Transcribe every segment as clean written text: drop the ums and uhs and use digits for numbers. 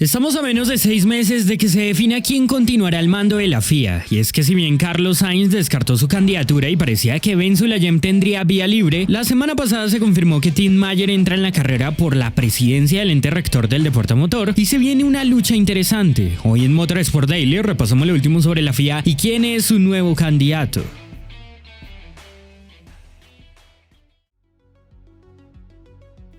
Estamos a menos de 6 meses de que se defina quién continuará al mando de la FIA, y es que si bien Carlos Sainz descartó su candidatura y parecía que Ben Sulayem tendría vía libre, la semana pasada se confirmó que Tim Mayer entra en la carrera por la presidencia del ente rector del deporte motor y se viene una lucha interesante. Hoy en Motorsport Daily repasamos lo último sobre la FIA y quién es su nuevo candidato.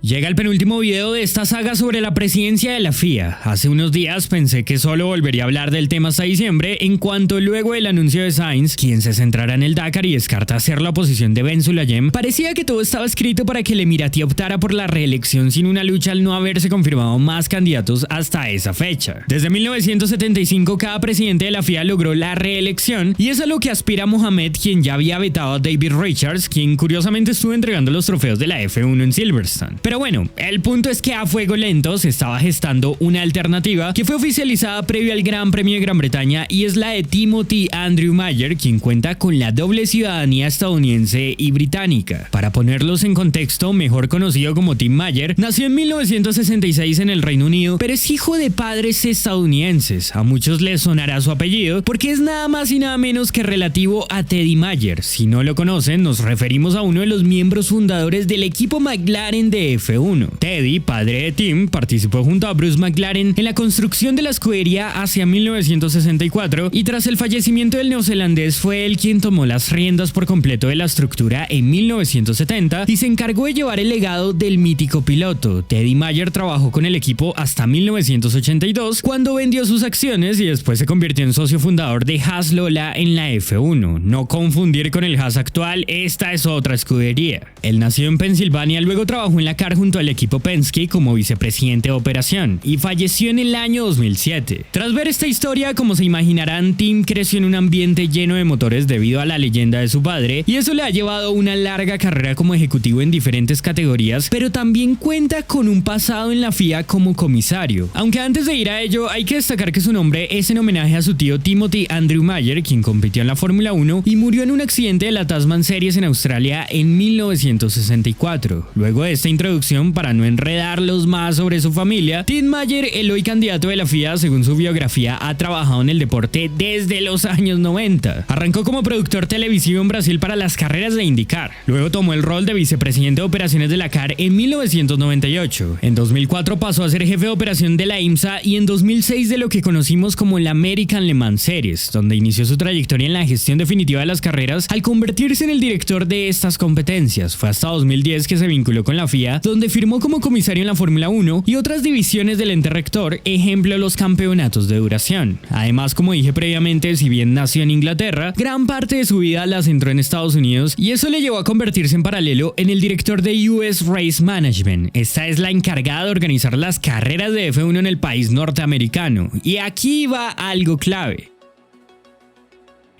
Llega el penúltimo video de esta saga sobre la presidencia de la FIA. Hace unos días pensé que solo volvería a hablar del tema hasta diciembre, en cuanto luego del anuncio de Sainz, quien se centrará en el Dakar y descarta hacer la oposición de Ben Sulayem, parecía que todo estaba escrito para que el emiratí optara por la reelección sin una lucha al no haberse confirmado más candidatos hasta esa fecha. Desde 1975 cada presidente de la FIA logró la reelección y es a lo que aspira Mohamed, quien ya había vetado a David Richards, quien curiosamente estuvo entregando los trofeos de la F1 en Silverstone. Pero bueno, el punto es que a fuego lento se estaba gestando una alternativa que fue oficializada previo al Gran Premio de Gran Bretaña y es la de Timothy Andrew Mayer, quien cuenta con la doble ciudadanía estadounidense y británica. Para ponerlos en contexto, mejor conocido como Tim Mayer, nació en 1966 en el Reino Unido, pero es hijo de padres estadounidenses. A muchos les sonará su apellido porque es nada más y nada menos que relativo a Teddy Mayer. Si no lo conocen, nos referimos a uno de los miembros fundadores del equipo McLaren de F1. Teddy, padre de Tim, participó junto a Bruce McLaren en la construcción de la escudería hacia 1964 y tras el fallecimiento del neozelandés fue él quien tomó las riendas por completo de la estructura en 1970 y se encargó de llevar el legado del mítico piloto. Teddy Mayer trabajó con el equipo hasta 1982 cuando vendió sus acciones y después se convirtió en socio fundador de Haas Lola en la F1. No confundir con el Haas actual, esta es otra escudería. Él nació en Pensilvania, luego trabajó en la CAR junto al equipo Penske como vicepresidente de operación y falleció en el año 2007. Tras ver esta historia, como se imaginarán, Tim creció en un ambiente lleno de motores debido a la leyenda de su padre y eso le ha llevado una larga carrera como ejecutivo en diferentes categorías, pero también cuenta con un pasado en la FIA como comisario. Aunque antes de ir a ello, hay que destacar que su nombre es en homenaje a su tío Timothy Andrew Mayer, quien compitió en la Fórmula 1 y murió en un accidente de la Tasman Series en Australia en 1964. Luego de esta introducción, para no enredarlos más sobre su familia, Tim Mayer, el hoy candidato de la FIA, según su biografía, ha trabajado en el deporte desde los años 90. Arrancó como productor televisivo en Brasil para las carreras de IndyCar. Luego tomó el rol de vicepresidente de operaciones de la CAR en 1998. En 2004 pasó a ser jefe de operación de la IMSA y en 2006 de lo que conocimos como la American Le Mans Series, donde inició su trayectoria en la gestión definitiva de las carreras al convertirse en el director de estas competencias. Fue hasta 2010 que se vinculó con la FIA, donde firmó como comisario en la Fórmula 1 y otras divisiones del ente rector, ejemplo los campeonatos de duración. Además, como dije previamente, si bien nació en Inglaterra, gran parte de su vida la centró en Estados Unidos y eso le llevó a convertirse en paralelo en el director de US Race Management. Esta es la encargada de organizar las carreras de F1 en el país norteamericano. Y aquí va algo clave.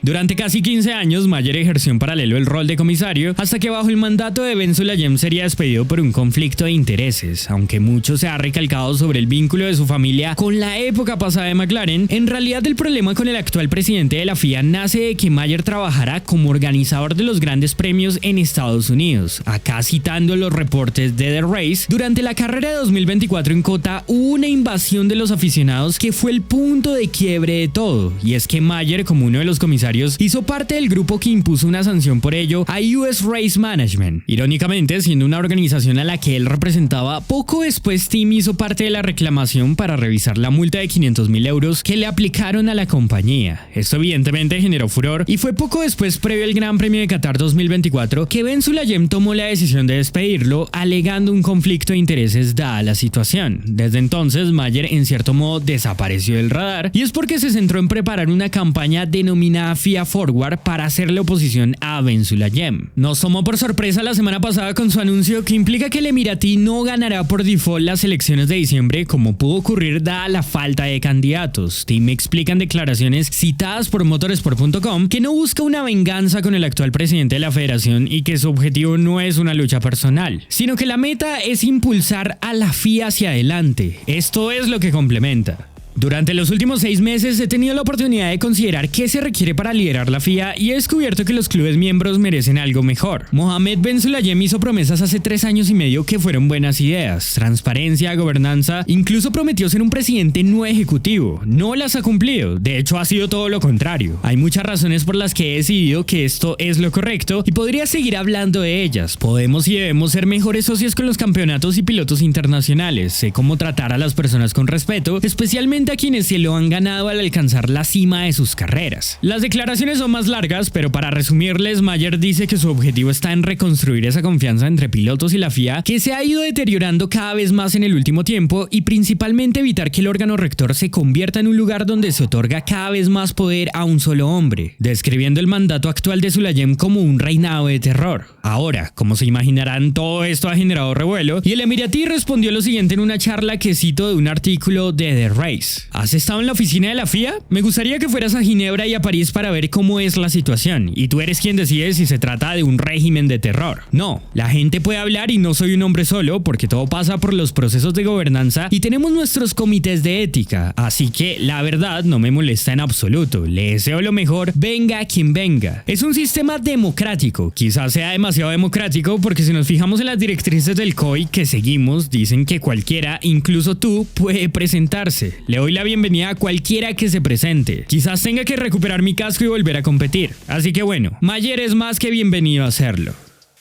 Durante casi 15 años, Mayer ejerció en paralelo el rol de comisario, hasta que bajo el mandato de Ben Sulayem sería despedido por un conflicto de intereses. Aunque mucho se ha recalcado sobre el vínculo de su familia con la época pasada de McLaren, en realidad el problema con el actual presidente de la FIA nace de que Mayer trabajara como organizador de los grandes premios en Estados Unidos. Acá citando los reportes de The Race, durante la carrera de 2024 en COTA hubo una invasión de los aficionados que fue el punto de quiebre de todo, y es que Mayer, como uno de los comisarios, hizo parte del grupo que impuso una sanción por ello a US Race Management. Irónicamente, siendo una organización a la que él representaba, poco después Tim hizo parte de la reclamación para revisar la multa de 500.000 euros que le aplicaron a la compañía. Esto evidentemente generó furor y fue poco después, previo al Gran Premio de Qatar 2024, que Ben Sulayem tomó la decisión de despedirlo, alegando un conflicto de intereses dada la situación. Desde entonces, Mayer en cierto modo desapareció del radar y es porque se centró en preparar una campaña denominada FIA Forward para hacerle oposición a Ben Sulayem. Nos tomó por sorpresa la semana pasada con su anuncio que implica que el emiratí no ganará por default las elecciones de diciembre, como pudo ocurrir dada la falta de candidatos. Tim explica en declaraciones citadas por Motorsport.com que no busca una venganza con el actual presidente de la federación y que su objetivo no es una lucha personal, sino que la meta es impulsar a la FIA hacia adelante. Esto es lo que complementa. Durante los últimos 6 meses he tenido la oportunidad de considerar qué se requiere para liderar la FIA y he descubierto que los clubes miembros merecen algo mejor. Mohamed Ben Sulayem hizo promesas hace 3 años y medio que fueron buenas ideas: transparencia, gobernanza, incluso prometió ser un presidente no ejecutivo. No las ha cumplido, de hecho ha sido todo lo contrario. Hay muchas razones por las que he decidido que esto es lo correcto y podría seguir hablando de ellas. Podemos y debemos ser mejores socios con los campeonatos y pilotos internacionales. Sé cómo tratar a las personas con respeto, especialmente a quienes se lo han ganado al alcanzar la cima de sus carreras. Las declaraciones son más largas, pero para resumirles, Mayer dice que su objetivo está en reconstruir esa confianza entre pilotos y la FIA, que se ha ido deteriorando cada vez más en el último tiempo, y principalmente evitar que el órgano rector se convierta en un lugar donde se otorga cada vez más poder a un solo hombre, describiendo el mandato actual de Sulayem como un reinado de terror. Ahora, como se imaginarán, todo esto ha generado revuelo, y el emiratí respondió lo siguiente en una charla que cito de un artículo de The Race. ¿Has estado en la oficina de la FIA? Me gustaría que fueras a Ginebra y a París para ver cómo es la situación, y tú eres quien decide si se trata de un régimen de terror. No, la gente puede hablar y no soy un hombre solo, porque todo pasa por los procesos de gobernanza y tenemos nuestros comités de ética, así que la verdad no me molesta en absoluto. Le deseo lo mejor, venga quien venga. Es un sistema democrático, quizás sea demasiado democrático porque si nos fijamos en las directrices del COI que seguimos, dicen que cualquiera, incluso tú, puede presentarse. Le doy la bienvenida a cualquiera que se presente. Quizás tenga que recuperar mi casco y volver a competir. Así que bueno, Mayer es más que bienvenido a hacerlo.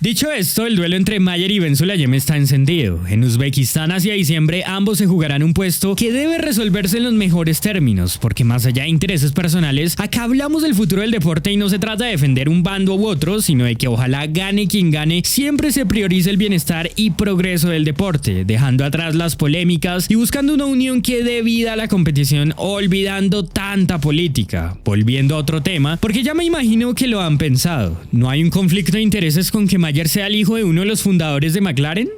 Dicho esto, el duelo entre Mayer y Ben Sulayem está encendido. En Uzbekistán hacia diciembre ambos se jugarán un puesto que debe resolverse en los mejores términos, porque más allá de intereses personales, acá hablamos del futuro del deporte y no se trata de defender un bando u otro, sino de que ojalá gane quien gane, siempre se priorice el bienestar y progreso del deporte, dejando atrás las polémicas y buscando una unión que dé vida a la competición, olvidando tanta política. Volviendo a otro tema, porque ya me imagino que lo han pensado, ¿no hay un conflicto de intereses con que Mayer sea el hijo de uno de los fundadores de McLaren?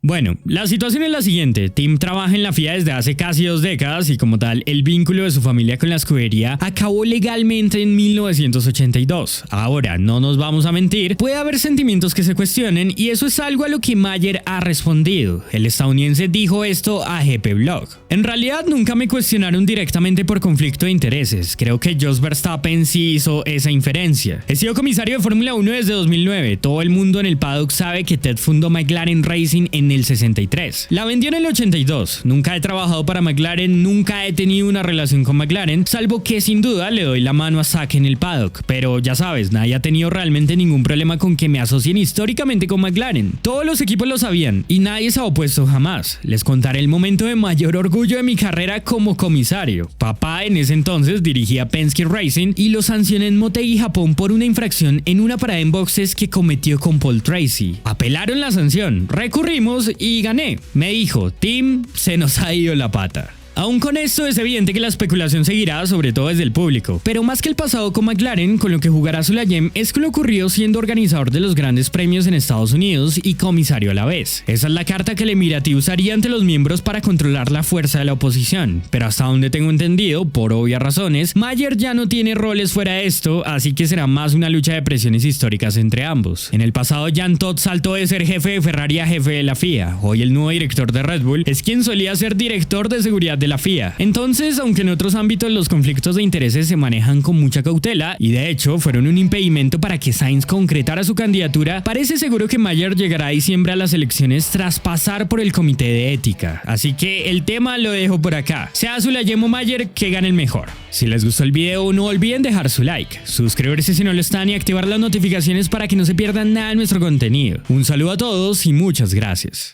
Bueno, la situación es la siguiente. Tim trabaja en la FIA desde hace casi 2 décadas y como tal, el vínculo de su familia con la escudería acabó legalmente en 1982. Ahora, no nos vamos a mentir, puede haber sentimientos que se cuestionen y eso es algo a lo que Mayer ha respondido. El estadounidense dijo esto a GP Blog. En realidad, nunca me cuestionaron directamente por conflicto de intereses. Creo que Jos Verstappen sí hizo esa inferencia. He sido comisario de Fórmula 1 desde 2009. Todo el mundo en el paddock sabe que Ted fundó McLaren Racing en el 63. La vendió en el 82. Nunca he trabajado para McLaren, nunca he tenido una relación con McLaren, salvo que sin duda le doy la mano a Zak en el paddock, pero ya sabes, nadie ha tenido realmente ningún problema con que me asocien históricamente con McLaren. Todos los equipos lo sabían y nadie se ha opuesto jamás. Les contaré el momento de mayor orgullo de mi carrera como comisario. Papá en ese entonces dirigía Penske Racing y lo sancioné en Motegi, Japón por una infracción en una parada en boxes que cometió con Paul Tracy. Apelaron la sanción, recurrimos y gané. Me dijo, Tim, se nos ha ido la pata. Aún con esto es evidente que la especulación seguirá, sobre todo desde el público, pero más que el pasado con McLaren, con lo que jugará Sulayem es con lo ocurrido siendo organizador de los grandes premios en Estados Unidos y comisario a la vez. Esa es la carta que el emiratí usaría ante los miembros para controlar la fuerza de la oposición, pero hasta donde tengo entendido, por obvias razones, Mayer ya no tiene roles fuera de esto, así que será más una lucha de presiones históricas entre ambos. En el pasado, Jean Todt saltó de ser jefe de Ferrari a jefe de la FIA. Hoy el nuevo director de Red Bull es quien solía ser director de seguridad de la FIA. Entonces, aunque en otros ámbitos los conflictos de intereses se manejan con mucha cautela y de hecho fueron un impedimento para que Sainz concretara su candidatura, parece seguro que Mayer llegará a diciembre a las elecciones tras pasar por el comité de ética. Así que el tema lo dejo por acá. Sea Sulayem o Mayer, que gane el mejor. Si les gustó el video, no olviden dejar su like, suscribirse si no lo están y activar las notificaciones para que no se pierdan nada de nuestro contenido. Un saludo a todos y muchas gracias.